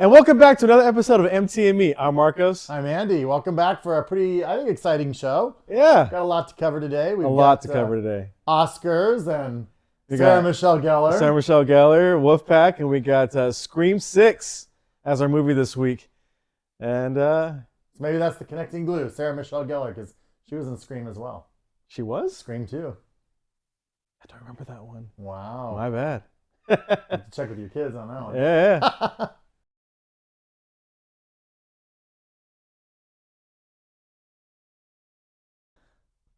And welcome back to another episode of ME. I'm Marcos. I'm Andy. Welcome back for a pretty, I think, exciting show. Yeah. Got a lot to cover today. We've got to cover today. Oscars and Sarah Michelle Gellar. Sarah Michelle Gellar, Wolfpack, and we got Scream6 as our movie this week. And so maybe that's the connecting glue, Sarah Michelle Gellar, because she was in Scream as well. She was? Scream 2. I don't remember that one. Wow. My bad. You have to check with your kids on that one. Yeah.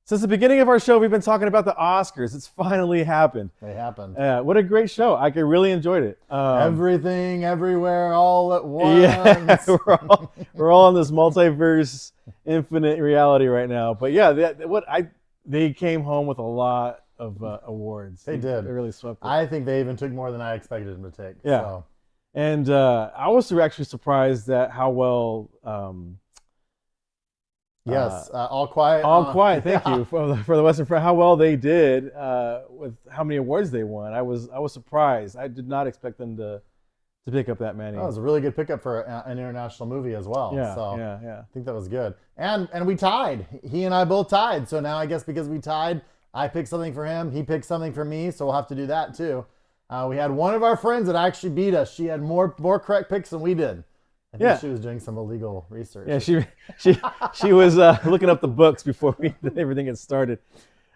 Since the beginning of our show, we've been talking about the Oscars. It's finally happened. They happened. What a great show. I really enjoyed it. Everything, everywhere, all at once. Yeah, we're all in this multiverse, infinite reality right now. But yeah, they came home with a lot of awards. They did. They really swept it. I think they even took more than I expected them to take. Yeah. So. And I was actually surprised at how well... Yes, All Quiet. All Quiet, thank you for the Western Front. How well they did with how many awards they won. I was surprised. I did not expect them to pick up that many. That was a really good pickup for an international movie as well. Yeah, so yeah. I think that was good. And we tied. He and I both tied. So now I guess because we tied, I picked something for him. He picked something for me. So we'll have to do that too. We had one of our friends that actually beat us. She had more correct picks than we did. I think she was doing some illegal research. Yeah, she was looking up the books before everything had started.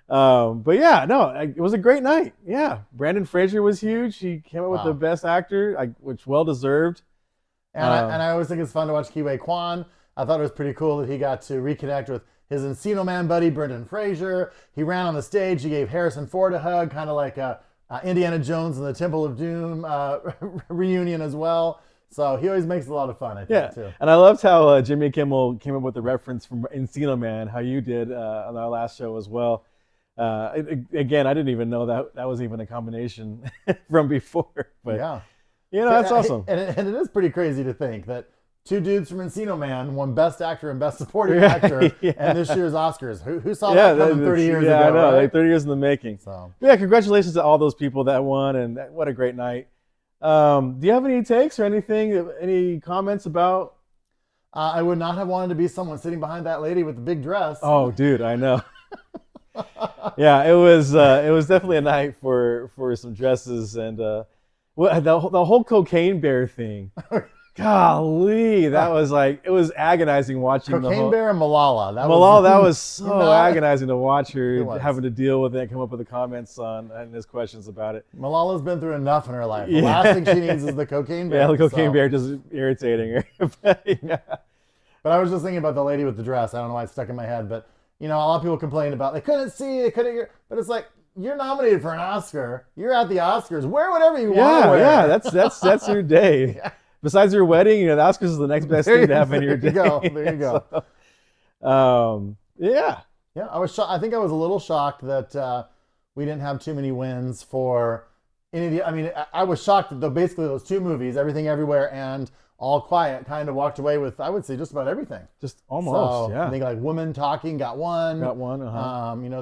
But yeah, no, it was a great night. Yeah, Brandon Fraser was huge. He came up with the best actor, which well deserved. And I always think it's fun to watch Ke-Huy Quan. I thought it was pretty cool that he got to reconnect with his Encino Man buddy, Brendan Fraser. He ran on the stage. He gave Harrison Ford a hug, kind of like Indiana Jones and the Temple of Doom reunion as well. So he always makes a lot of fun, I think, too. And I loved how Jimmy Kimmel came up with the reference from Encino Man, how you did on our last show as well. Again, I didn't even know that was even a combination from before. But, that's awesome. And it is pretty crazy to think that two dudes from Encino Man won Best Actor and Best Supporting Actor and this year's Oscars. Who saw that coming 30 years ago? Yeah, I know. Right? Like 30 years in the making. So. Yeah, congratulations to all those people that won, and what a great night. Do you have any takes or anything, any comments about? I would not have wanted to be someone sitting behind that lady with the big dress. Oh, dude, I know. Yeah, it was definitely a night for some dresses and the whole cocaine bear thing. Golly, that was it was agonizing watching Cocaine Bear and Malala. That was so agonizing to watch her having to deal with it and come up with the comments and his questions about it. Malala's been through enough in her life. The last thing she needs is the cocaine bear. Yeah, the cocaine bear just irritating her. But I was just thinking about the lady with the dress. I don't know why it's stuck in my head, but a lot of people complain about they couldn't see, they couldn't hear. But it's like, you're nominated for an Oscar. You're at the Oscars. Wear whatever you want to wear. Yeah, that's your day. Yeah. Besides your wedding, the Oscars is the next best thing to happen in your day. There you go. Yeah. Yeah, I was shocked. I think I was a little shocked that we didn't have too many wins for any of the. I mean, I was shocked that basically those two movies, Everything Everywhere and All Quiet, kind of walked away with, I would say, just about everything. Just almost. So, I think Women Talking got one. Got one.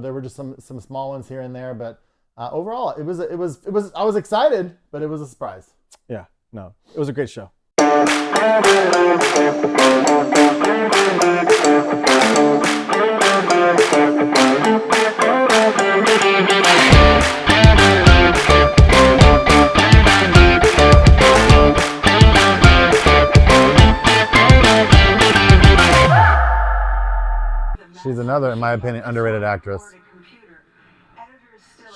There were just some small ones here and there, but overall, it was. I was excited, but it was a surprise. Yeah. No, it was a great show. She's another, in my opinion, underrated actress.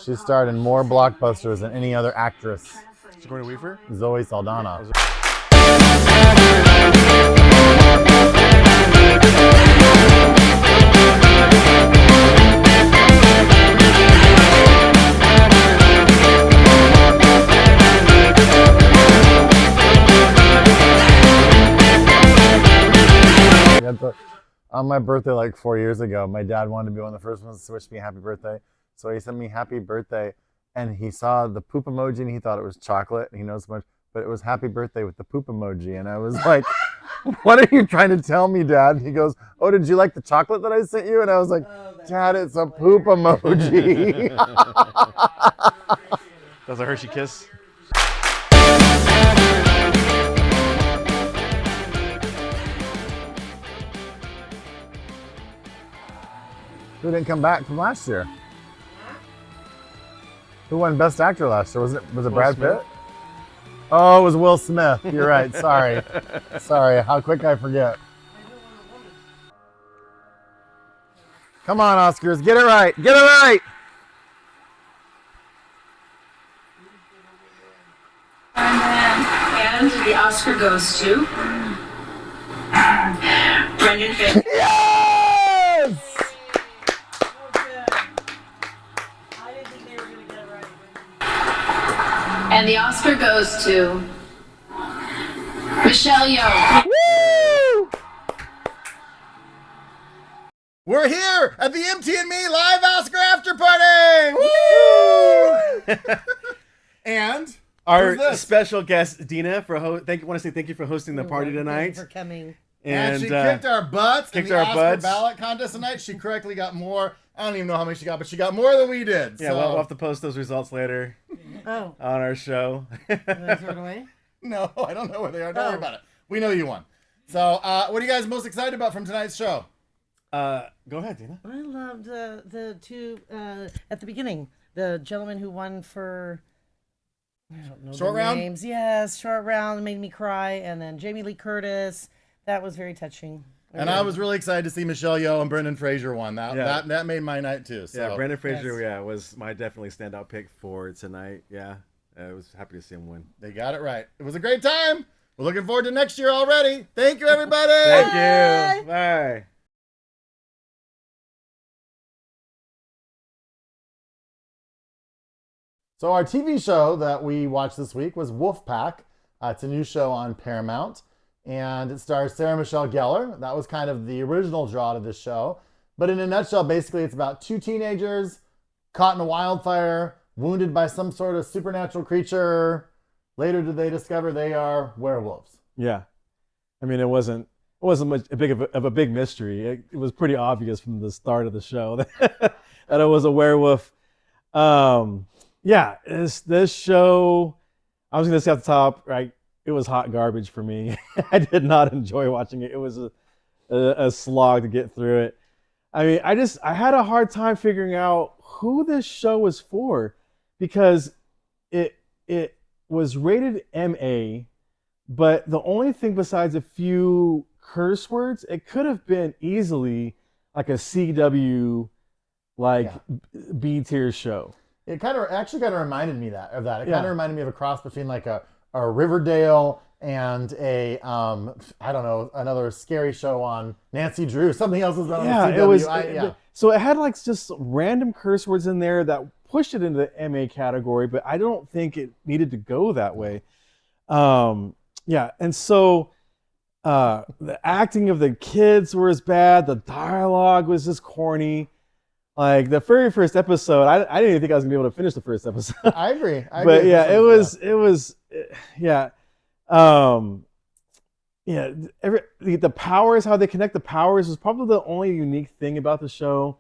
She starred in more blockbusters than any other actress. Sigourney Weaver? Zoe Saldana. On my birthday like 4 years ago, my dad wanted to be one of the first ones to wish me happy birthday. So he sent me happy birthday, and he saw the poop emoji and he thought it was chocolate, and he knows so much, but it was happy birthday with the poop emoji. And I was like, what are you trying to tell me, Dad? He goes, oh, did you like the chocolate that I sent you? And I was like, Dad, it's a poop emoji. That's a Hershey kiss. Who didn't come back from last year? Who won Best Actor last year? Was it Brad Smith? Pitt? Oh, it was Will Smith. You're right. Sorry. Sorry. How quick I forget. Come on, Oscars. Get it right. Get it right. And the Oscar goes to Brendan Fraser. Yes! And the Oscar goes to Michelle Yeoh. Woo! We're here at the MT and Me live Oscar after party. Woo! And Our special guest Dina want to say thank you for hosting the party Thank you tonight. for coming. And she kicked our butts in kicked the our Oscar butts. ballot contest tonight. She correctly got more. I don't even know how many she got, but she got more than we did. Yeah, so. we'll have to post those results later Oh, on our show. did I throw it away? No, I don't know where they are. Don't worry Oh. about it. We know you won. So, what are you guys most excited about from tonight's show? Go ahead, Dina. I loved the two at the beginning. The gentleman who won for I don't know Short the round? names. Yes, short round made me cry, and then Jamie Lee Curtis. That was very touching. And I was really excited to see Michelle Yeoh and Brendan Fraser won. That made my night too. So. Yeah, Brendan Fraser, Yes. was my definitely standout pick for tonight. Yeah, I was happy to see him win. They got it right. It was a great time. We're looking forward to next year already. Thank you, everybody. Thank you. Bye. So our TV show that we watched this week was Wolfpack. It's a new show on Paramount, and it stars Sarah Michelle Gellar. That was kind of the original draw to this show. But in a nutshell, basically it's about two teenagers caught in a wildfire, wounded by some sort of supernatural creature. Later do they discover they are werewolves. Yeah, I mean it wasn't much of a big mystery. It was pretty obvious from the start of the show that it was a werewolf. Yeah, this show, I was gonna say at the top, right? It was hot garbage for me. I did not enjoy watching it. It was a slog to get through it. I mean, I had a hard time figuring out who this show was for, because it was rated MA, but the only thing besides a few curse words, it could have been easily like a CW, like B tier show. It actually kind of reminded me of that. It Yeah. kind of reminded me of a cross between like a Riverdale and a I don't know, another scary show on Nancy Drew. Something else was on Yeah, CW. it was. Yeah. So it had like just random curse words in there that pushed it into the MA category, but I don't think it needed to go that way. Yeah, and so the acting of the kids was bad. The dialogue was just corny. Like the very first episode, I didn't even think I was gonna be able to finish the first episode. I agree. But yeah, it was yeah. Yeah, the powers, how they connect the powers was probably the only unique thing about the show.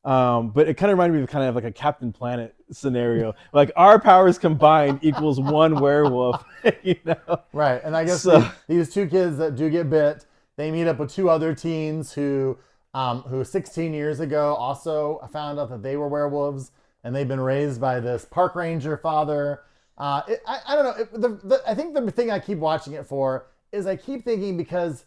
But it kind of reminded me of kind of like a Captain Planet scenario. Like our powers combined equals one werewolf, you know? Right. And I guess So- these two kids that do get bit, they meet up with two other teens who 16 years ago also found out that they were werewolves, and they've been raised by this park ranger father. I don't know. I think the thing I keep watching it for is I keep thinking, because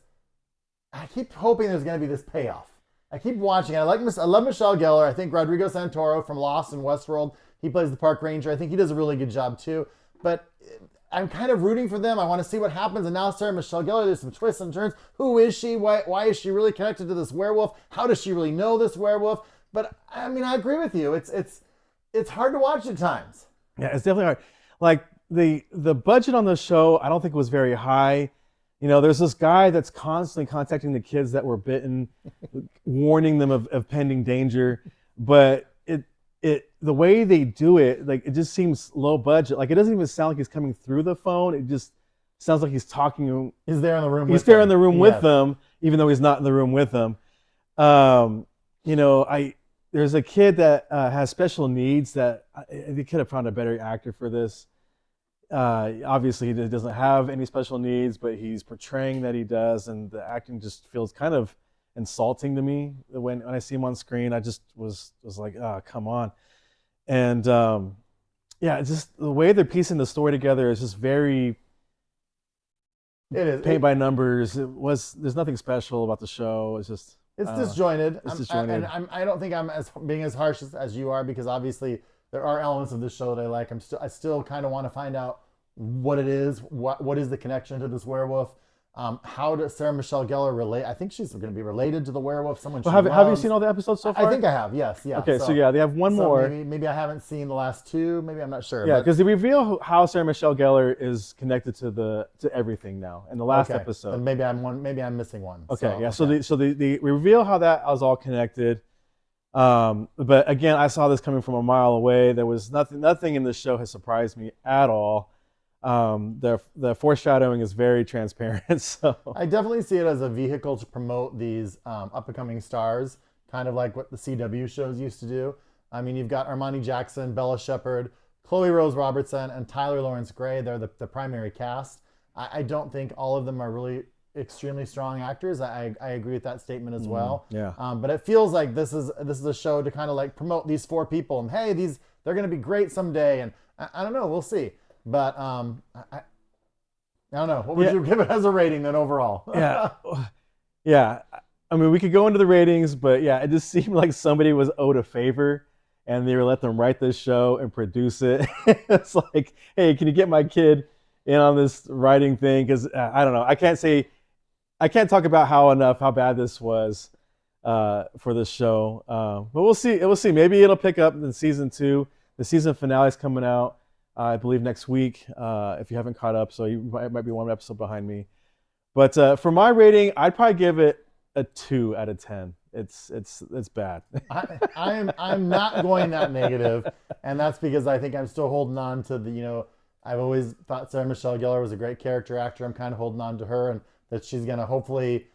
I keep hoping there's going to be this payoff. I keep watching it. I love Michelle Gellar. I think Rodrigo Santoro from Lost and Westworld, he plays the park ranger. I think he does a really good job too. But I'm kind of rooting for them. I want to see what happens. And now Sarah Michelle Gellar, there's some twists and turns. Who is she? Why is she really connected to this werewolf? How does she really know this werewolf? But I mean, I agree with you. It's hard to watch at times. Yeah, it's definitely hard. Like the budget on the show, I don't think was very high. You know, there's this guy that's constantly contacting the kids that were bitten, warning them of pending danger. But the way they do it, like it just seems low budget. Like it doesn't even sound like he's coming through the phone. It just sounds like he's talking. He's there in the room. He's there in the room with them, even though he's not in the room with them. You know, there's a kid that has special needs that they could have found a better actor for this. Obviously, he doesn't have any special needs, but he's portraying that he does, and the acting just feels kind of insulting to me when I see him on screen. I just was like, oh, come on. And yeah, just the way they're piecing the story together is just very paint by numbers. There's nothing special about the show. It's just disjointed. It's disjointed. I don't think I'm being as harsh as you are, because obviously there are elements of this show that I like. I still kind of want to find out what it is. What is the connection to this werewolf? How does Sarah Michelle Gellar relate? I think she's going to be related to the werewolf. Have you seen all the episodes so far? I think I have. Yes. Yeah. Okay. So yeah, they have one more. Maybe I haven't seen the last two. Maybe I'm not sure. Yeah, because they reveal how Sarah Michelle Gellar is connected to everything now in the last episode. And maybe I'm missing one. Okay. So they reveal how that was all connected. But again, I saw this coming from a mile away. There was nothing in this show has surprised me at all. The foreshadowing is very transparent. So I definitely see it as a vehicle to promote these up-and-coming stars, kind of like what the CW shows used to do. I mean, you've got Armani Jackson, Bella Shepherd, Chloe Rose Robertson, and Tyler Lawrence Gray. They're the primary cast. I don't think all of them are really extremely strong actors. I agree with that statement as well. Yeah. But it feels like this is a show to kind of like promote these four people, and hey, they're going to be great someday. And I don't know, we'll see. But I don't know. What would you give it as a rating then overall? Yeah. I mean, we could go into the ratings, but yeah, it just seemed like somebody was owed a favor, and they were let them write this show and produce it. It's like, hey, can you get my kid in on this writing thing? Because I don't know. I can't talk about how bad this was for this show. But we'll see. We'll see. Maybe it'll pick up in season 2. The season finale is coming out, I believe, next week. If you haven't caught up, so you might be one episode behind me. But for my rating, I'd probably give it a 2 out of 10. It's bad. I'm not going that negative, and that's because I think I'm still holding on to the, I've always thought Sarah Michelle Gellar was a great character actor. I'm kind of holding on to her, and that she's going to hopefully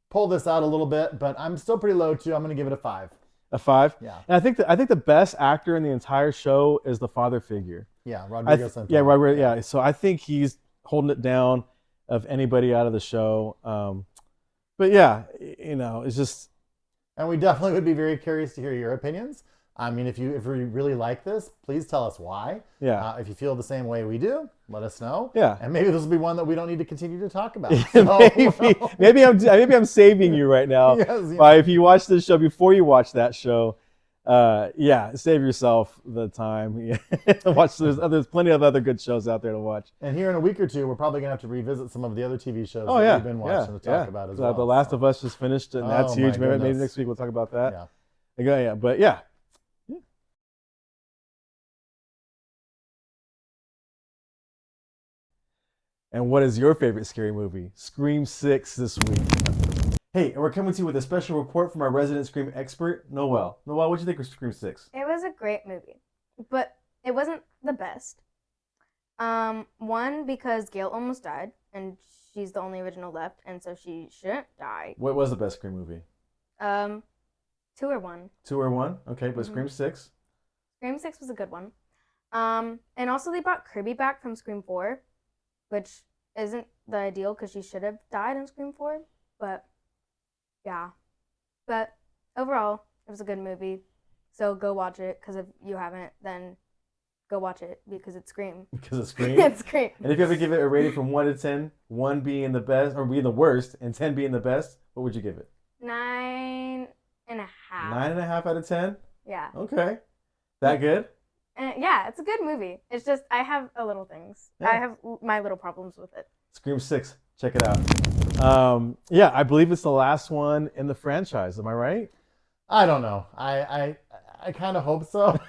pull this out a little bit, but I'm still pretty low too. I'm going to give it a 5. A 5? Yeah. And I think the best actor in the entire show is the father figure. Yeah, Rodrigo Santoro. Yeah, Rodrigo. Yeah. So I think he's holding it down of anybody out of the show. But yeah, it's just. And we definitely would be very curious to hear your opinions. I mean, if you really like this, please tell us why. Yeah. If you feel the same way we do, let us know. Yeah. And maybe this will be one that we don't need to continue to talk about. maybe I'm saving you right now. Yes, by if you watch this show before you watch that show, save yourself the time. Watch. There's plenty of other good shows out there to watch. And here in a week or two, we're probably gonna have to revisit some of the other TV shows that we've been watching to talk about as well. The Last of Us just finished, and that's huge. Maybe next week we'll talk about that. Yeah. But yeah. And what is your favorite scary movie? Scream 6 this week. Hey, and we're coming to you with a special report from our resident Scream expert, Noelle. Noelle, what did you think of Scream 6? It was a great movie, but it wasn't the best. One, because Gail almost died, and she's the only original left, and so she shouldn't die. What was the best Scream movie? 2 or 1. 2 or 1? Okay, but Scream 6? Scream 6 was a good one. And also they brought Kirby back from Scream 4, which isn't the ideal because she should have died in Scream 4, but yeah. But overall, it was a good movie, so go watch it, because if you haven't, then go watch it, because it's Scream. Because it's Scream? It's Scream. And if you have to give it a rating from 1 to 10, 1 being the best, or being the worst, and 10 being the best, what would you give it? 9.5. 9.5 out of 10? Yeah. Okay. That good? Yeah, it's a good movie. It's just, I have a little things. Yeah. I have my little problems with it. Scream 6. Check it out. Yeah, I believe it's the last one in the franchise. Am I right? I don't know. I kind of hope so.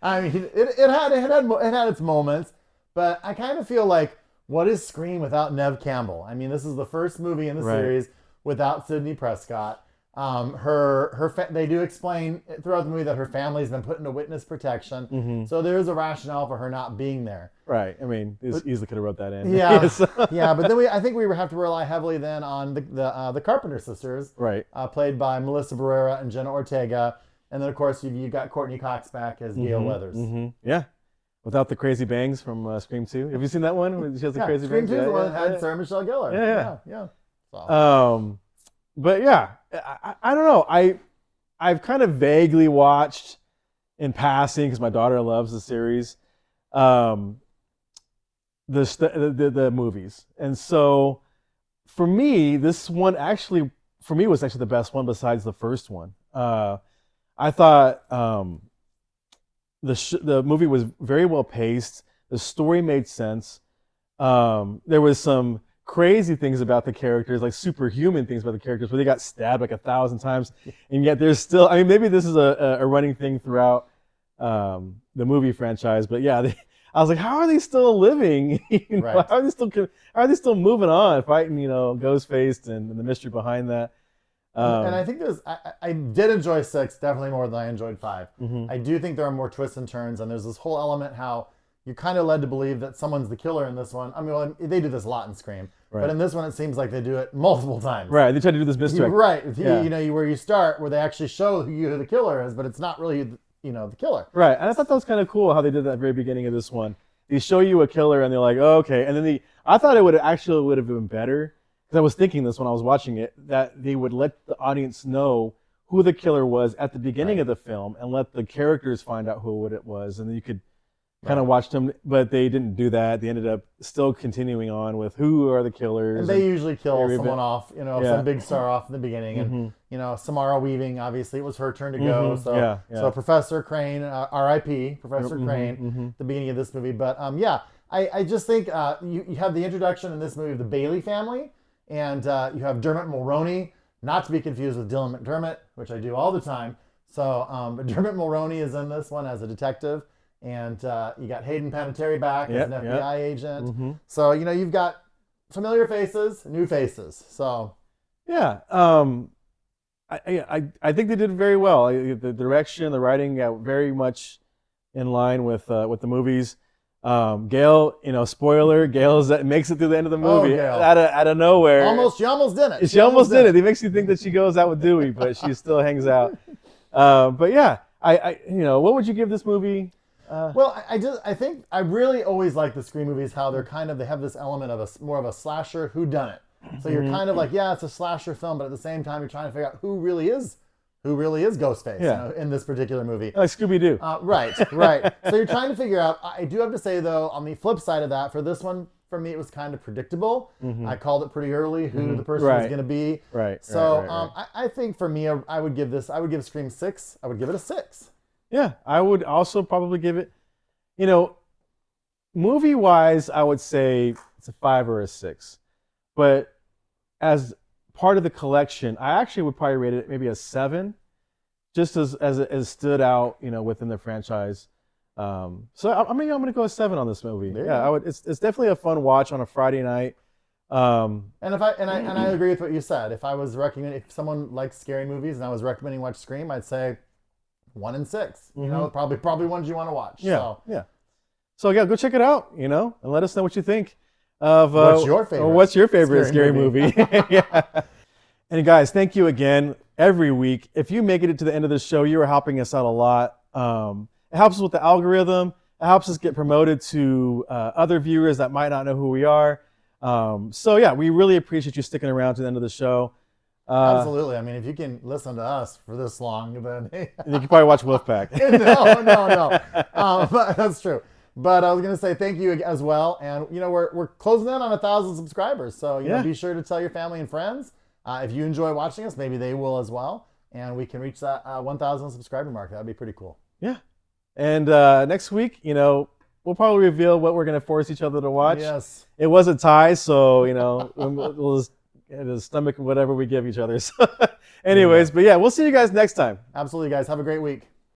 I mean, it had its moments, but I kind of feel like, what is Scream without Neve Campbell? I mean, this is the first movie in the series without Sidney Prescott. They do explain throughout the movie that her family's been put into witness protection, so there is a rationale for her not being there. Right. I mean, easily could have wrote that in. Yeah, yeah. But then I think we have to rely heavily then on the Carpenter sisters, right? Played by Melissa Barrera and Jenna Ortega, and then of course you got Courtney Cox back as Gail Weathers. Yeah. Without the crazy bangs from Scream 2. Have you seen that one? She has the crazy Scream bangs. 2 is the one that had Sarah Michelle Gellar. Yeah. So. but yeah, I don't know. I've kind of vaguely watched in passing because my daughter loves the series, um, the movies, and so for me, this one actually for me was actually the best one besides the first one. I thought the movie was very well paced. The story made sense. There was some crazy things about the characters, like superhuman things about the characters, where they got stabbed like 1,000 times, and yet there's still. I mean, maybe this is a running thing throughout the movie franchise, but yeah, I was like, how are they still living? Right. How are they still moving on, fighting, Ghostface and the mystery behind that? And I think I did enjoy 6 definitely more than I enjoyed 5. Mhm. I do think there are more twists and turns, and there's this whole element how you're kind of led to believe that someone's the killer in this one. I mean, well, they do this a lot in Scream, Right. but in this one it seems like they do it multiple times. Right, they tried to do this mystery. Right. Yeah. Where you start, where they actually show who the killer is, but it's not really, the killer. Right, and I thought that was kind of cool how they did that at the very beginning of this one. They show you a killer, and they're like, oh, okay. And then I thought it would have been better, because I was thinking this when I was watching it, that they would let the audience know who the killer was at the beginning Right. of the film, and let the characters find out who it was, and then you could kind of watch them. But they didn't do that. They ended up still continuing on with who are the killers. And they usually kill every someone bit. off, Yeah. some big star off in the beginning. And, Samara Weaving, obviously, it was her turn to go. Mhm. So, Yeah. so Professor Crane, R.I.P., Professor Mhm, Crane, mhm. at the beginning of this movie. But, I just think you have the introduction in this movie of the Bailey family. And you have Dermot Mulroney, not to be confused with Dylan McDermott, which I do all the time. So, but Dermot Mulroney is in this one as a detective. And you got Hayden Panettiere back as an FBI agent. Mhm. So, you've got familiar faces, new faces. So, Yeah, I think they did very well. The direction, the writing, very much in line with the movies. Gail, spoiler, makes it through the end of the movie Gail. out of nowhere. she almost did it. She almost did it. It makes you think that she goes out with Dewey, but she still hangs out. But yeah, what would you give this movie? Well, I think I really always like the Scream movies, how they have this element of more of a slasher whodunit. So you're kind of like, yeah, it's a slasher film, but at the same time, you're trying to figure out who really is Ghostface in this particular movie. Like Scooby-Doo. Right. So you're trying to figure out. I do have to say, though, on the flip side of that, for this one, for me, it was kind of predictable. I called it pretty early who the person was going to be. Right. So right. I think for me, I would give Scream 6, I would give it a 6. Yeah, I would also probably give it, movie-wise, I would say it's a 5 or a 6. But as part of the collection, I actually would probably rate it maybe a 7, just as it stood out, within the franchise. So I'm gonna go a 7 on this movie. There you Yeah, go. I would. It's definitely a fun watch on a Friday night. And I agree with what you said. If someone likes scary movies and I was recommending watch Scream, I'd say 1 and 6. Probably ones you want to watch. Yeah, So. yeah. So yeah, go check it out, and let us know what you think of What's your favorite or what's your favorite scary scary movie. Yeah. And guys, thank you again every week. If you make it to the end of the show, you are helping us out a lot. It helps us with the algorithm. It helps us get promoted to other viewers that might not know who we are. So yeah, we really appreciate you sticking around to the end of the show. Absolutely. I mean, if you can listen to us for this long, then You can probably watch Wolfpack. no. But that's true. But I was going to say thank you as well. And, we're closing in on 1,000 subscribers. So, be sure to tell your family and friends. If you enjoy watching us, maybe they will as well. And we can reach that 1,000 subscriber mark. That would be pretty cool. Yeah. And next week, we'll probably reveal what we're going to force each other to watch. Yes. It was a tie, so, we'll just stomach whatever we give each other. So, anyways, but yeah, we'll see you guys next time. Absolutely, guys. Have a great week.